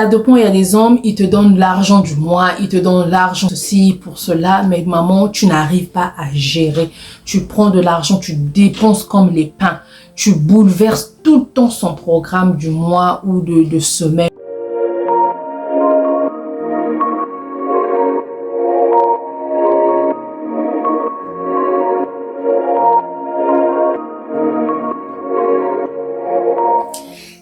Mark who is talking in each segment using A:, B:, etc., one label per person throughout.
A: À deux points, il y a des hommes, ils te donnent l'argent du mois, ils te donnent l'argent ceci pour cela, mais maman, tu n'arrives pas à gérer. Tu prends de l'argent, tu dépenses comme les pains. Tu bouleverses tout le temps son programme du mois ou de semaine.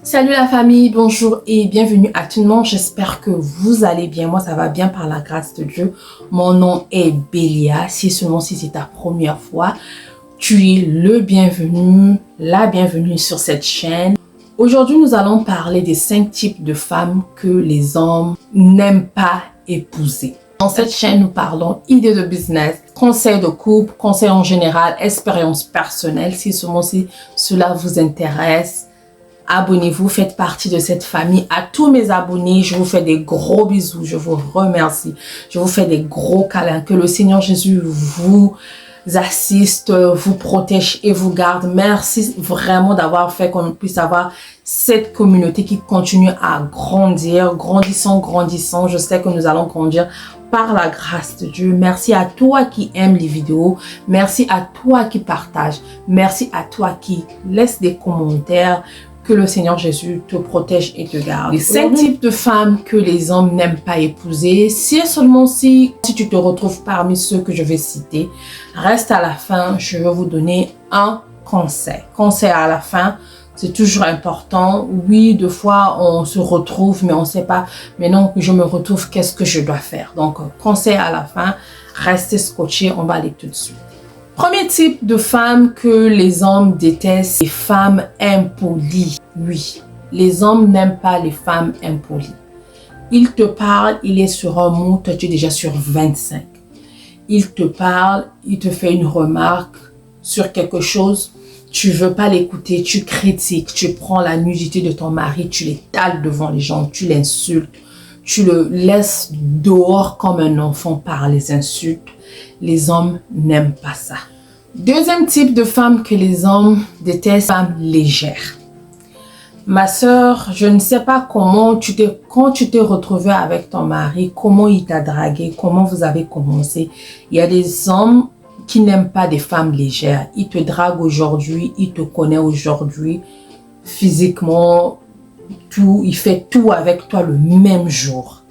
A: Salut la famille, bonjour et bienvenue à tout le monde. J'espère que vous allez bien. Moi, ça va bien par la grâce de Dieu. Mon nom est Bélia. Si seulement si c'est ta première fois, tu es le bienvenu, la bienvenue sur cette chaîne. Aujourd'hui, nous allons parler des 5 types de femmes que les hommes n'aiment pas épouser. Dans cette chaîne, nous parlons idées de business, conseils de couple, conseils en général, expériences personnelles. Si seulement si cela vous intéresse, abonnez-vous, faites partie de cette famille. À tous mes abonnés, je vous fais des gros bisous, je vous remercie. Je vous fais des gros câlins. Que le Seigneur Jésus vous assiste, vous protège et vous garde. Merci vraiment d'avoir fait qu'on puisse avoir cette communauté qui continue à grandir, grandissant. Je sais que nous allons grandir par la grâce de Dieu. Merci à toi qui aime les vidéos. Merci à toi qui partage. Merci à toi qui laisse des commentaires. Que le Seigneur Jésus te protège et te garde. Les 5 types de femmes que les hommes n'aiment pas épouser, c'est seulement si tu te retrouves parmi ceux que je vais citer, reste à la fin, je vais vous donner un conseil. Conseil à la fin, c'est toujours important. Oui, deux fois, on se retrouve, mais on ne sait pas, maintenant que je me retrouve, qu'est-ce que je dois faire? Donc, conseil à la fin, restez scotchés, on va aller tout de suite. Premier type de femme que les hommes détestent, les femmes impolies. Oui, les hommes n'aiment pas les femmes impolies. Il te parle, il est sur un mot, toi tu es déjà sur 25. Il te parle, il te fait une remarque sur quelque chose, tu veux pas l'écouter, tu critiques, tu prends la nudité de ton mari, tu l'étales devant les gens, tu l'insultes, tu le laisses dehors comme un enfant par les insultes. Les hommes n'aiment pas ça. Deuxième type de femme que les hommes détestent, femme légère. Ma sœur, je ne sais pas comment quand tu t'es retrouvée avec ton mari, comment il t'a dragué, comment vous avez commencé. Il y a des hommes qui n'aiment pas des femmes légères. Ils te draguent aujourd'hui, ils te connaissent aujourd'hui, physiquement, tout, il fait tout avec toi le même jour.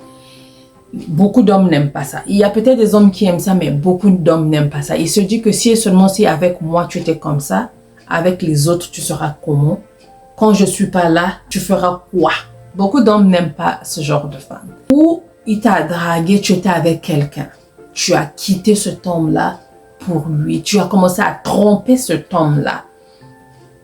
A: Beaucoup d'hommes n'aiment pas ça. Il y a peut-être des hommes qui aiment ça, mais beaucoup d'hommes n'aiment pas ça. Il se dit que si et seulement si avec moi tu étais comme ça, avec les autres tu seras comment? Quand je suis pas là, tu feras quoi? Beaucoup d'hommes n'aiment pas ce genre de femme. Ou il t'a dragué, tu étais avec quelqu'un. Tu as quitté cet homme-là pour lui. Tu as commencé à tromper cet homme-là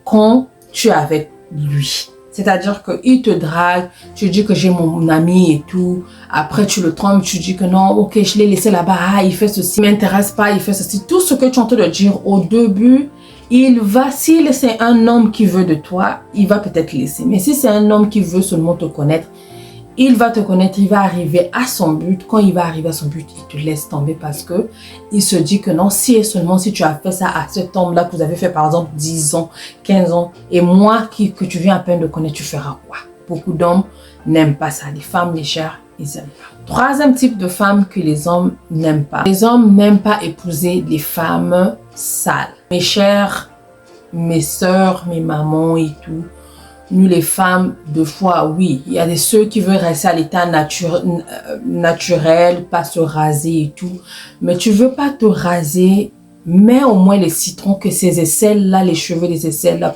A: quand tu es avec lui. C'est-à-dire qu'il te drague, tu dis que j'ai mon ami et tout. Après, tu le trompes, tu dis que non, ok, je l'ai laissé là-bas, ah, il fait ceci, il ne m'intéresse pas, il fait ceci. Tout ce que tu es en train de dire au début, il va, si c'est un homme qui veut de toi, il va peut-être laisser. Mais si c'est un homme qui veut seulement te connaître, il va te connaître, il va arriver à son but. Quand il va arriver à son but, il te laisse tomber parce que il se dit que non, si et seulement si tu as fait ça à cet homme-là que vous avez fait par exemple 10 ans, 15 ans, et moi que tu viens à peine de connaître, tu feras quoi? Beaucoup d'hommes n'aiment pas ça. Les femmes légères, ils n'aiment pas. Troisième type de femme que les hommes n'aiment pas. Les hommes n'aiment pas épouser des femmes sales. Mes chères, mes sœurs, mes mamans et tout, nous les femmes, deux fois, oui, il y a ceux qui veulent rester à l'état naturel, pas se raser et tout. Mais tu veux pas te raser, mets au moins les citrons, que ces aisselles-là, les cheveux des aisselles-là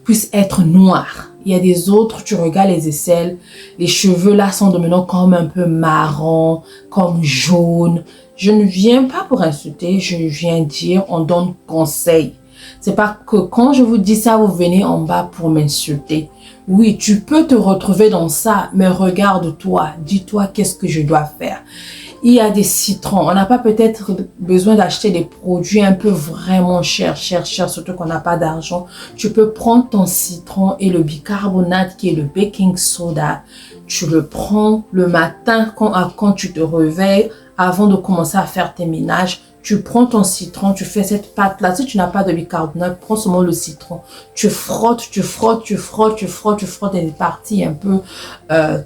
A: puissent être noirs. Il y a des autres, tu regardes les aisselles, les cheveux-là sont devenus comme un peu marron, comme jaune. Je ne viens pas pour insulter, je viens dire, on donne conseil. C'est pas que quand je vous dis ça, vous venez en bas pour m'insulter. Oui, tu peux te retrouver dans ça, mais regarde-toi, dis-toi qu'est-ce que je dois faire. Il y a des citrons. On n'a pas peut-être besoin d'acheter des produits un peu vraiment chers, surtout qu'on n'a pas d'argent. Tu peux prendre ton citron et le bicarbonate qui est le baking soda. Tu le prends le matin quand tu te réveilles, avant de commencer à faire tes ménages. Tu prends ton citron, tu fais cette pâte-là. Si tu n'as pas de bicarbonate, prends seulement le citron. Tu frottes, tu frottes, tu frottes, tu frottes, tu frottes des parties un peu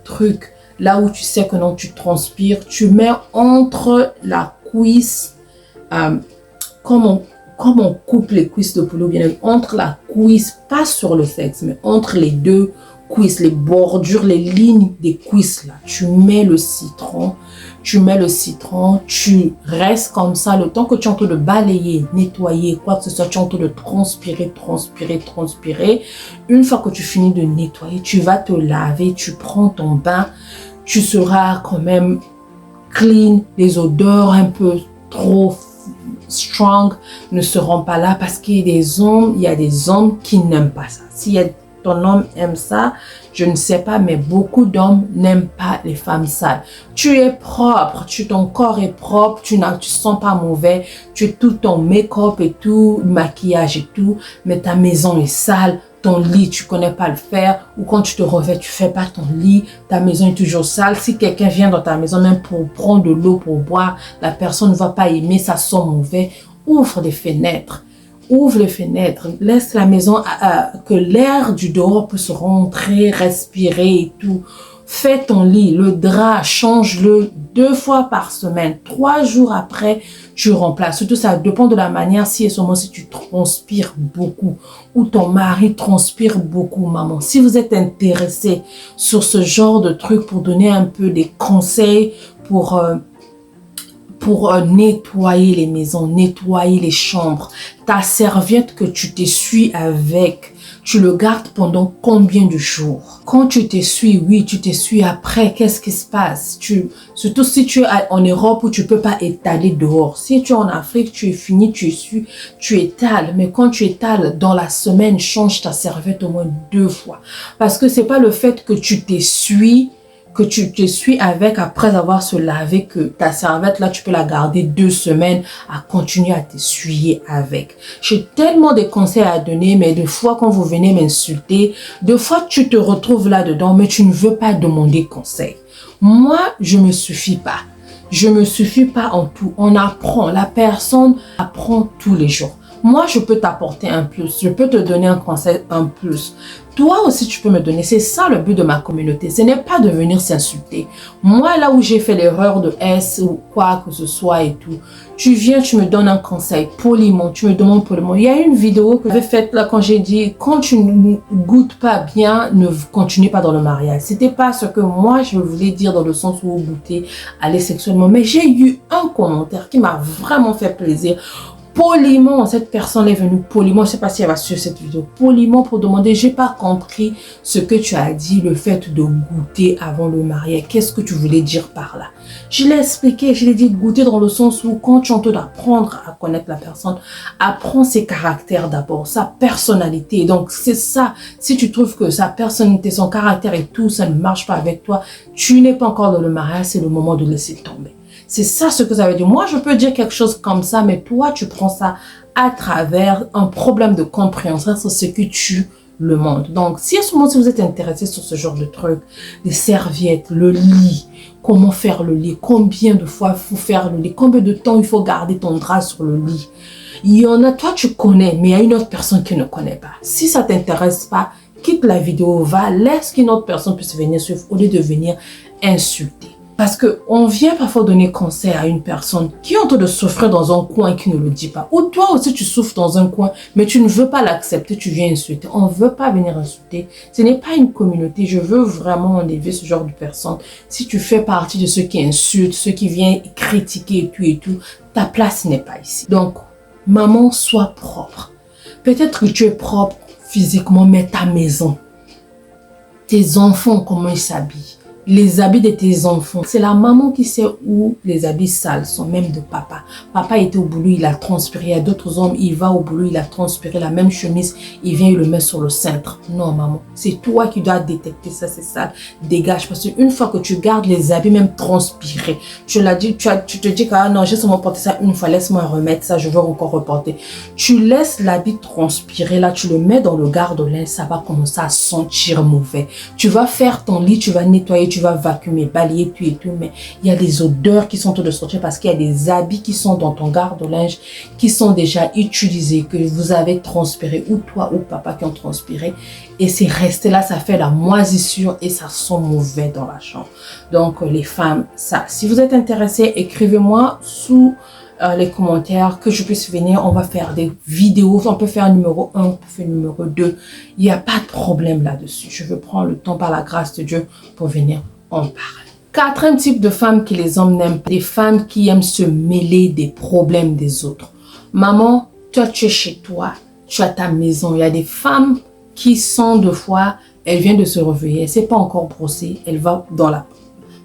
A: truc. Là où tu sais que non, tu transpires. Tu mets entre la cuisse, comme on coupe les cuisses de poulet, bien entre la cuisse, pas sur le sexe, mais entre les deux cuisses, les bordures, les lignes des cuisses là. Tu mets le citron. Tu restes comme ça le temps que tu es en train de balayer, nettoyer, quoi que ce soit, tu es en train de transpirer. Une fois que tu finis de nettoyer, tu vas te laver, tu prends ton bain, tu seras quand même clean, les odeurs un peu trop strong ne seront pas là parce qu'il y a des hommes qui n'aiment pas ça. Ton homme aime ça, je ne sais pas, mais beaucoup d'hommes n'aiment pas les femmes sales. Tu es propre, ton corps est propre, tu sens pas mauvais, tu as tout ton make-up et tout, maquillage et tout, mais ta maison est sale, ton lit, tu connais pas le faire, ou quand tu te revêts, tu fais pas ton lit, ta maison est toujours sale. Si quelqu'un vient dans ta maison, même pour prendre de l'eau pour boire, la personne ne va pas aimer, ça sent mauvais. Ouvre les fenêtres. Ouvre les fenêtres, laisse la maison, que l'air du dehors puisse rentrer, respirer et tout. Fais ton lit, le drap, change-le 2 fois par semaine. 3 jours après, tu remplaces. Surtout, ça dépend de la manière si tu transpires beaucoup ou ton mari transpire beaucoup, maman. Si vous êtes intéressé sur ce genre de truc pour donner un peu des conseils pour nettoyer les maisons, nettoyer les chambres. Ta serviette que tu t'essuies avec, tu le gardes pendant combien de jours? Quand tu t'essuies, oui, tu t'essuies après, qu'est-ce qui se passe? Surtout si tu es en Europe où tu peux pas étaler dehors. Si tu es en Afrique, tu es fini, tu essuies, tu étales. Mais quand tu étales dans la semaine, change ta serviette au moins 2 fois. Parce que c'est pas le fait que tu t'essuies avec après avoir se lavé que ta serviette là tu peux la garder 2 semaines à continuer à t'essuyer avec. J'ai tellement de conseils à donner, mais des fois quand vous venez m'insulter, des fois tu te retrouves là-dedans mais tu ne veux pas demander conseil. Moi je me suffis pas. Je me suffis pas en tout. On apprend, la personne apprend tous les jours. Moi, je peux t'apporter un plus, je peux te donner un conseil, un plus. Toi aussi, tu peux me donner. C'est ça le but de ma communauté. Ce n'est pas de venir s'insulter. Moi, là où j'ai fait l'erreur de S ou quoi que ce soit et tout, tu viens, tu me donnes un conseil poliment, tu me demandes poliment. Il y a une vidéo que j'avais faite là quand j'ai dit, quand tu ne goûtes pas bien, ne continue pas dans le mariage. C'était pas ce que moi, je voulais dire dans le sens où goûter, aller sexuellement. Mais j'ai eu un commentaire qui m'a vraiment fait plaisir. Poliment, cette personne est venue poliment, je ne sais pas si elle va suivre cette vidéo, poliment pour demander, j'ai pas compris ce que tu as dit, le fait de goûter avant le mariage, qu'est-ce que tu voulais dire par là? Je l'ai expliqué, je l'ai dit goûter dans le sens où quand tu es en train d'apprendre à connaître la personne, apprends ses caractères d'abord, sa personnalité. Donc c'est ça, si tu trouves que sa personnalité, son caractère et tout, ça ne marche pas avec toi, tu n'es pas encore dans le mariage, c'est le moment de laisser tomber. C'est ça ce que ça veut dire. Moi, je peux dire quelque chose comme ça, mais toi, tu prends ça à travers un problème de compréhension sur ce que tu le montres. Donc, si à ce moment, si vous êtes intéressé sur ce genre de trucs, des serviettes, le lit, comment faire le lit, combien de fois il faut faire le lit, combien de temps il faut garder ton drap sur le lit. Il y en a, toi, tu connais, mais il y a une autre personne qui ne connaît pas. Si ça t'intéresse pas, quitte la vidéo, laisse qu'une autre personne puisse venir suivre au lieu de venir insulter. Parce qu'on vient parfois donner conseil à une personne qui est en train de souffrir dans un coin et qui ne le dit pas. Ou toi aussi tu souffres dans un coin, mais tu ne veux pas l'accepter, tu viens insulter. On ne veut pas venir insulter. Ce n'est pas une communauté. Je veux vraiment enlever ce genre de personnes. Si tu fais partie de ceux qui insultent, ceux qui viennent critiquer et tout, ta place n'est pas ici. Donc, maman, sois propre. Peut-être que tu es propre physiquement, mais ta maison, tes enfants, comment ils s'habillent. Les habits de tes enfants. C'est la maman qui sait où les habits sales sont, même de papa. Papa était au boulot, il a transpiré. Il y a d'autres hommes, il va au boulot, il a transpiré la même chemise, il vient, il le met sur le cintre. Non, maman, c'est toi qui dois détecter ça, c'est sale. Dégage, parce qu'une fois que tu gardes les habits, même transpirés, tu l'as dit, tu te dis que ah non, j'ai seulement porté ça une fois, laisse-moi remettre ça, je veux encore reporter. Tu laisses l'habit transpirer, là, tu le mets dans le garde-linge, ça va commencer à sentir mauvais. Tu vas faire ton lit, tu vas nettoyer, tu tu vas vacuumer, balayer, tout et tout, mais il y a des odeurs qui sont en train de sortir parce qu'il y a des habits qui sont dans ton garde-linge, qui sont déjà utilisés, que vous avez transpiré, ou toi ou papa qui ont transpiré, et c'est resté là, ça fait la moisissure et ça sent mauvais dans la chambre. Donc les femmes, ça, si vous êtes intéressés, écrivez-moi sous les commentaires que je puisse venir. On va faire des vidéos, on peut faire numéro 1, on peut faire numéro 2. Il n'y a pas de problème là-dessus. Je veux prendre le temps par la grâce de Dieu pour venir en parler. Quatrième type de femmes que les hommes n'aiment pas, des femmes qui aiment se mêler des problèmes des autres. Maman, toi tu es chez toi, tu as ta maison. Il y a des femmes qui sont de fois, elle vient de se réveiller, elle ne s'est pas encore brossée, elle va dans la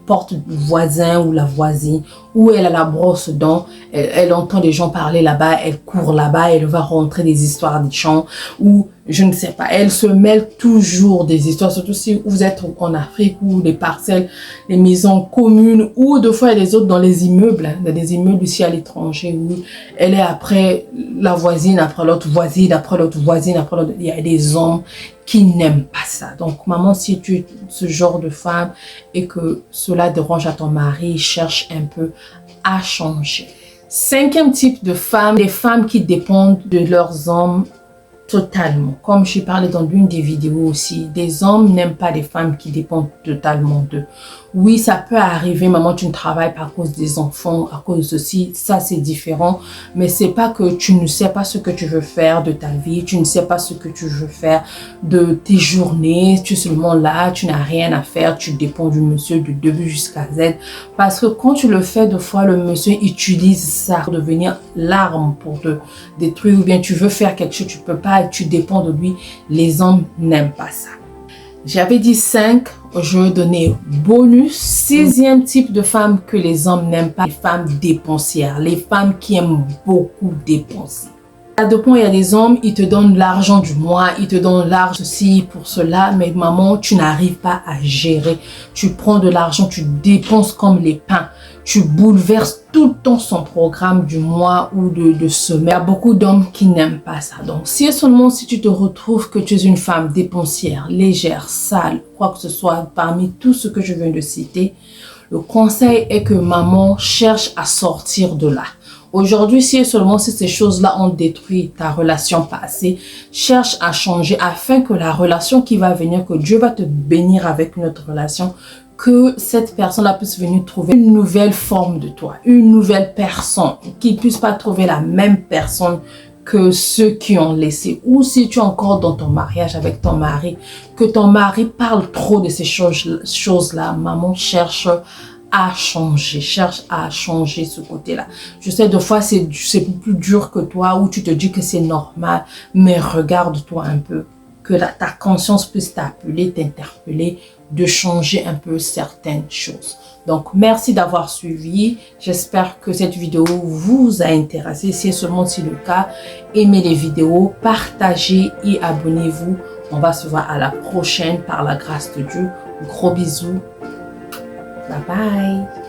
A: porte du voisin ou la voisine, où elle a la brosse dents, elle entend des gens parler là-bas, elle court là-bas, elle va rentrer des histoires des champs, ou je ne sais pas, elle se mêle toujours des histoires, surtout si vous êtes en Afrique, ou les parcelles, les maisons communes, ou deux fois les autres dans les immeubles, dans des immeubles ici à l'étranger, où elle est après la voisine, après l'autre voisine, après l'autre voisine, après l'autre, il y a des hommes qui n'aiment pas ça. Donc, maman, si tu es ce genre de femme et que cela dérange à ton mari, cherche un peu à changer. Cinquième type de femmes, les femmes qui dépendent de leurs hommes totalement. Comme j'ai parlé dans l'une des vidéos aussi, des hommes n'aiment pas les femmes qui dépendent totalement d'eux. Oui, ça peut arriver, maman, tu ne travailles pas à cause des enfants, à cause de ceci, ça c'est différent. Mais c'est pas que tu ne sais pas ce que tu veux faire de ta vie, tu ne sais pas ce que tu veux faire de tes journées, tu es seulement là, tu n'as rien à faire, tu dépends du monsieur du début jusqu'à Z. Parce que quand tu le fais, deux fois, le monsieur utilise ça pour devenir l'arme pour te détruire, ou bien tu veux faire quelque chose, tu peux pas, tu dépends de lui. Les hommes n'aiment pas ça. J'avais dit 5, je vais donner bonus. Sixième type de femme que les hommes n'aiment pas, les femmes dépensières, les femmes qui aiment beaucoup dépenser. À deux points, il y a des hommes, ils te donnent l'argent du mois, ils te donnent l'argent ceci pour cela, mais maman, tu n'arrives pas à gérer. Tu prends de l'argent, tu dépenses comme les pains. Tu bouleverses tout le temps son programme du mois ou de semaine. Il y a beaucoup d'hommes qui n'aiment pas ça. Donc, si seulement si tu te retrouves que tu es une femme dépensière, légère, sale, quoi que ce soit, parmi tout ce que je viens de citer, le conseil est que maman cherche à sortir de là. Aujourd'hui, si seulement si ces choses-là ont détruit ta relation passée, cherche à changer afin que la relation qui va venir, que Dieu va te bénir avec une autre relation, que cette personne-là puisse venir trouver une nouvelle forme de toi, une nouvelle personne, qu'il ne puisse pas trouver la même personne que ceux qui ont laissé. Ou si tu es encore dans ton mariage avec ton mari, que ton mari parle trop de ces choses-là, maman cherche à changer ce côté-là. Je sais, des fois, c'est plus dur que toi, ou tu te dis que c'est normal, mais regarde-toi un peu, que ta conscience puisse t'appeler, t'interpeller, de changer un peu certaines choses. Donc, merci d'avoir suivi. J'espère que cette vidéo vous a intéressé. Si seulement c'est le cas, aimez les vidéos, partagez et abonnez-vous. On va se voir à la prochaine par la grâce de Dieu. Gros bisous. Bye bye.